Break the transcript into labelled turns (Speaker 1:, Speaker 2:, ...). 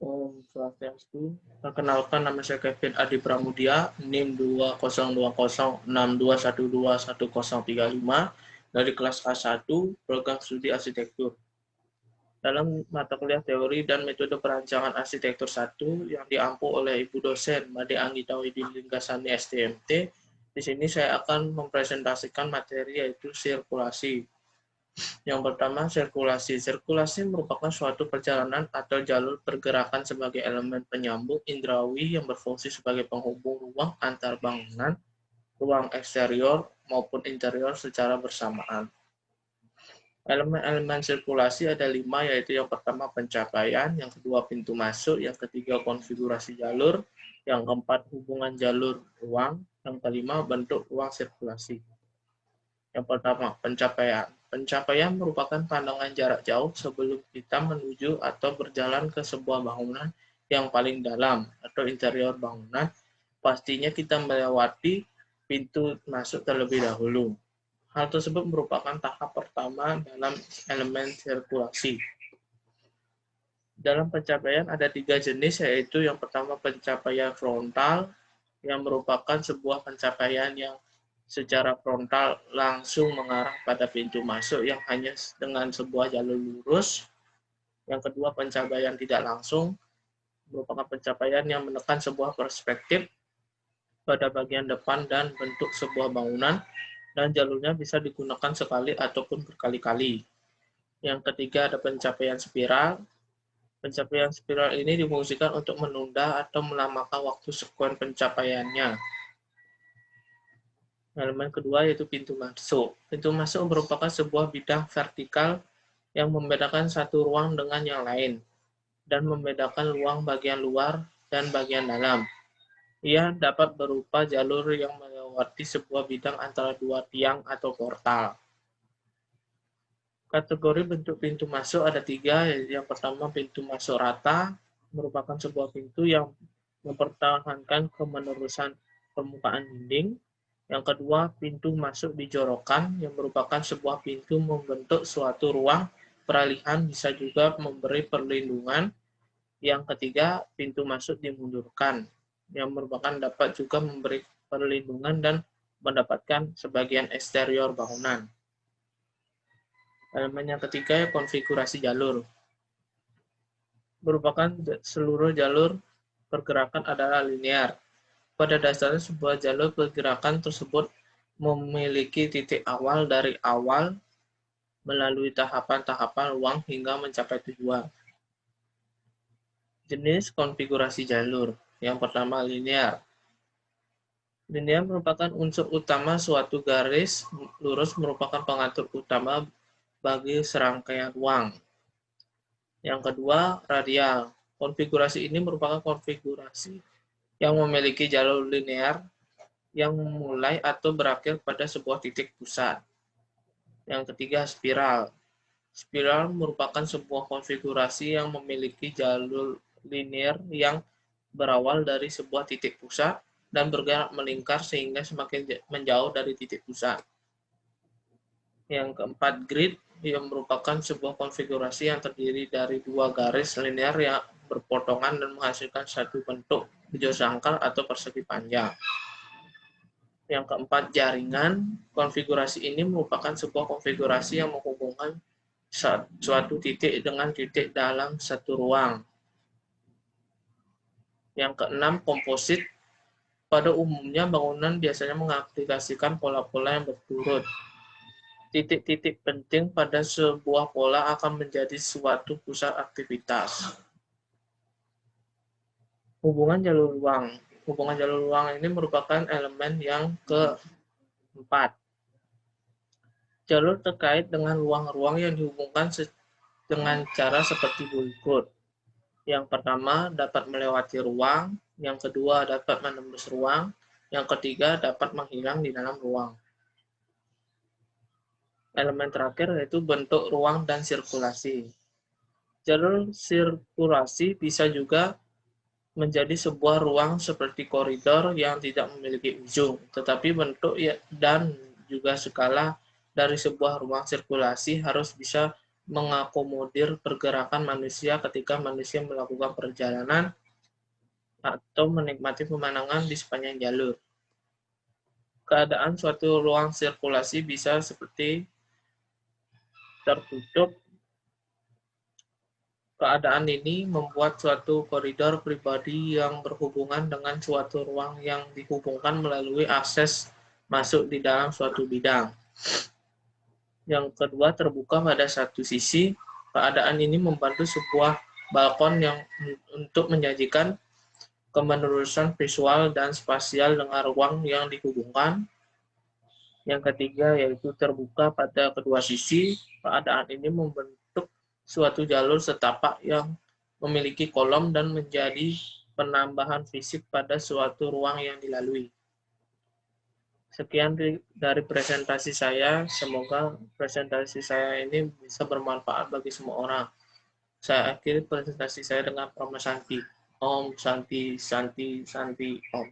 Speaker 1: Om Swastiastu. Perkenalkan, nama saya Kevin Adi Pramudia, NIM 20206212121035 dari kelas A1, program studi arsitektur. Dalam mata kuliah teori dan metode perancangan arsitektur 1 yang diampu oleh Ibu dosen Made Anggita Widin Linggasani STMT, di sini saya akan mempresentasikan materi yaitu sirkulasi. Yang pertama, sirkulasi. Sirkulasi merupakan suatu perjalanan atau jalur pergerakan sebagai elemen penyambung indrawi yang berfungsi sebagai penghubung ruang antar bangunan, ruang eksterior maupun interior secara bersamaan. Elemen-elemen sirkulasi ada 5, yaitu yang pertama pencapaian, yang kedua pintu masuk, yang ketiga konfigurasi jalur, yang keempat hubungan jalur ruang, yang kelima bentuk ruang sirkulasi. Yang pertama, pencapaian. Pencapaian merupakan pandangan jarak jauh sebelum kita menuju atau berjalan ke sebuah bangunan yang paling dalam atau interior bangunan. Pastinya kita melewati pintu masuk terlebih dahulu. Hal tersebut merupakan tahap pertama dalam elemen sirkulasi. Dalam pencapaian ada 3 jenis, yaitu yang pertama pencapaian frontal, yang merupakan sebuah pencapaian yang secara frontal langsung mengarah pada pintu masuk yang hanya dengan sebuah jalur lurus. Yang kedua, pencapaian tidak langsung, merupakan pencapaian yang menekan sebuah perspektif pada bagian depan dan bentuk sebuah bangunan, dan jalurnya bisa digunakan sekali ataupun berkali-kali. Yang ketiga, ada pencapaian spiral. Pencapaian spiral ini difungsikan untuk menunda atau melamakan waktu sekuen pencapaiannya. Elemen kedua yaitu pintu masuk. Pintu masuk merupakan sebuah bidang vertikal yang membedakan satu ruang dengan yang lain dan membedakan ruang bagian luar dan bagian dalam. Ia dapat berupa jalur yang melewati sebuah bidang antara dua tiang atau portal. Kategori bentuk pintu masuk ada 3. Yang pertama, pintu masuk rata, merupakan sebuah pintu yang mempertahankan kemenerusan permukaan dinding. Yang kedua, pintu masuk dijorokan, yang merupakan sebuah pintu membentuk suatu ruang peralihan, bisa juga memberi perlindungan. Yang ketiga, pintu masuk dimundurkan, yang merupakan dapat juga memberi perlindungan dan mendapatkan sebagian eksterior bangunan. Elemen yang ketiga, konfigurasi jalur. Merupakan seluruh jalur pergerakan adalah linear. Pada dasarnya sebuah jalur pergerakan tersebut memiliki titik awal dari awal melalui tahapan-tahapan ruang hingga mencapai tujuan. Jenis konfigurasi jalur. Yang pertama, linear. Linear merupakan unsur utama suatu garis lurus, merupakan pengatur utama bagi serangkaian ruang. Yang kedua, radial. Konfigurasi ini merupakan konfigurasi yang memiliki jalur linear yang memulai atau berakhir pada sebuah titik pusat. Yang ketiga, spiral. Spiral merupakan sebuah konfigurasi yang memiliki jalur linear yang berawal dari sebuah titik pusat dan bergerak melingkar sehingga semakin menjauh dari titik pusat. Yang keempat, grid, yang merupakan sebuah konfigurasi yang terdiri dari 2 garis linear yang berpotongan dan menghasilkan satu bentuk bujur sangkal atau persegi panjang. Yang keempat, jaringan. Konfigurasi ini merupakan sebuah konfigurasi yang menghubungkan suatu titik dengan titik dalam satu ruang. Yang keenam, komposit. Pada umumnya, bangunan biasanya mengaplikasikan pola-pola yang berturut. Titik-titik penting pada sebuah pola akan menjadi suatu pusat aktivitas. Hubungan jalur ruang. Hubungan jalur ruang ini merupakan elemen yang keempat. Jalur terkait dengan ruang-ruang yang dihubungkan dengan cara seperti berikut. Yang pertama, dapat melewati ruang. Yang kedua, dapat menembus ruang. Yang ketiga, dapat menghilang di dalam ruang. Elemen terakhir yaitu bentuk ruang dan sirkulasi. Jalur sirkulasi bisa juga menjadi sebuah ruang seperti koridor yang tidak memiliki ujung, tetapi bentuk dan juga skala dari sebuah ruang sirkulasi harus bisa mengakomodir pergerakan manusia ketika manusia melakukan perjalanan atau menikmati pemandangan di sepanjang jalur. Keadaan suatu ruang sirkulasi bisa seperti tertutup. Keadaan ini membuat suatu koridor pribadi yang berhubungan dengan suatu ruang yang dihubungkan melalui akses masuk di dalam suatu bidang. Yang kedua, terbuka pada satu sisi. Keadaan ini membantu sebuah balkon yang untuk menyajikan kemenerusan visual dan spasial dengan ruang yang dihubungkan. Yang ketiga, yaitu terbuka pada kedua sisi. Keadaan ini membentuk suatu jalur setapak yang memiliki kolom dan menjadi penambahan fisik pada suatu ruang yang dilalui. Sekian dari presentasi saya. Semoga presentasi saya ini bisa bermanfaat bagi semua orang. Saya akhiri presentasi saya dengan Om Santi. Om Santi, Santi, Santi, Om.